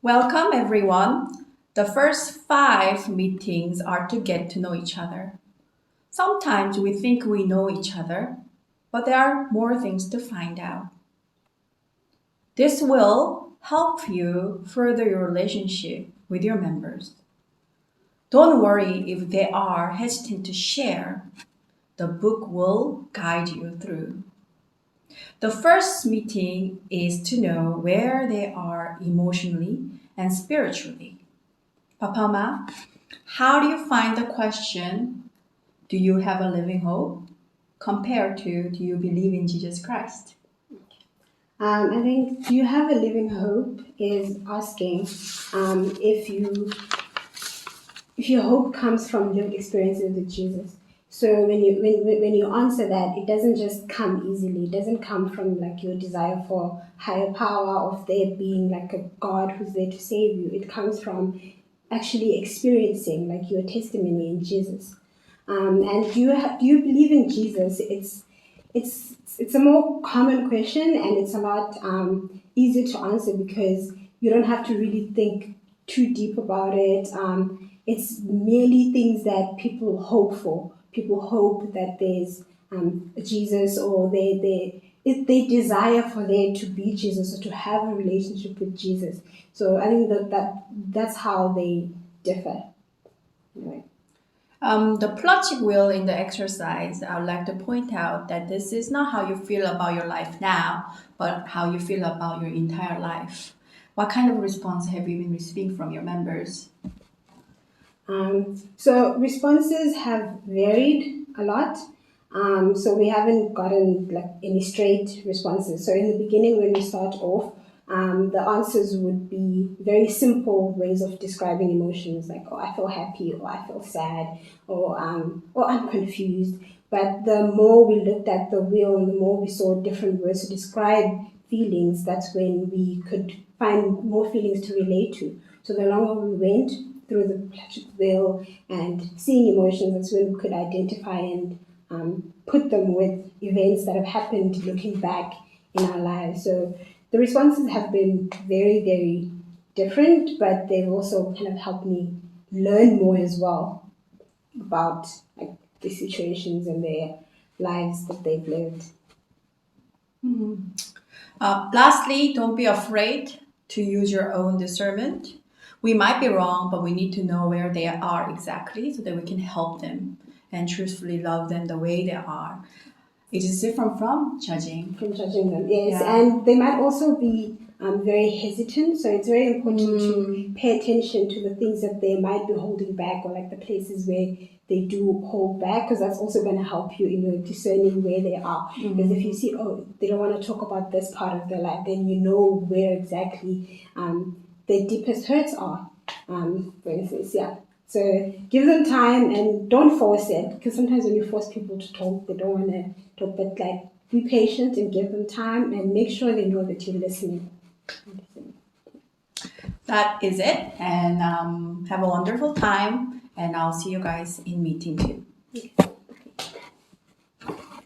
Welcome, everyone. The first 5 meetings are to get to know each other. Sometimes we think we know each other, but there are more things to find out. This will help you further your relationship with your members. Don't worry if they are hesitant to share. The book will guide you through. The first meeting is to know where they are emotionally and spiritually. Papama, how do you find the question, do you have a living hope, compared to, do you believe in Jesus Christ? I think do you have a living hope is asking if your hope comes from lived experiences with Jesus. So when you answer that, it doesn't just come easily. It doesn't come from like your desire for higher power, of there being like a God who's there to save you. It comes from actually experiencing like your testimony in Jesus. And do you believe in Jesus? It's a more common question, and it's a lot easier to answer because you don't have to really think too deep about it. It's merely things that people hope for. People hope that there's Jesus, or they desire for there to be Jesus or to have a relationship with Jesus. So I think that's how they differ. Anyway. The logic wheel in the exercise, I would like to point out that this is not how you feel about your life now, but how you feel about your entire life. What kind of response have you been receiving from your members? So responses have varied a lot. So we haven't gotten like any straight responses. So in the beginning, when we start off, the answers would be very simple ways of describing emotions, like, oh, I feel happy, or I feel sad, or I'm confused. But the more we looked at the wheel and the more we saw different words to describe feelings, that's when we could find more feelings to relate to. So the longer we went through the plastic wheel and seeing emotions, that's when we could identify and put them with events that have happened looking back in our lives. So the responses have been very, very different, but they've also kind of helped me learn more as well about like the situations and their lives that they've lived. Lastly, don't be afraid to use your own discernment. We might be wrong, but we need to know where they are exactly so that we can help them and truthfully love them the way they are. It is different from judging. From judging them, yes. Yeah. And they might also be very hesitant, so it's very important to pay attention to the things that they might be holding back, or like the places where they do hold back, because that's also going to help you in your discerning where they are. Because if you see, oh, they don't want to talk about this part of their life, then you know where exactly their deepest hurts are, for instance, yeah. So give them time and don't force it, because sometimes when you force people to talk, they don't want to talk. But like, be patient and give them time and make sure they know that you're listening. That is it. And have a wonderful time. And I'll see you guys in meeting 2.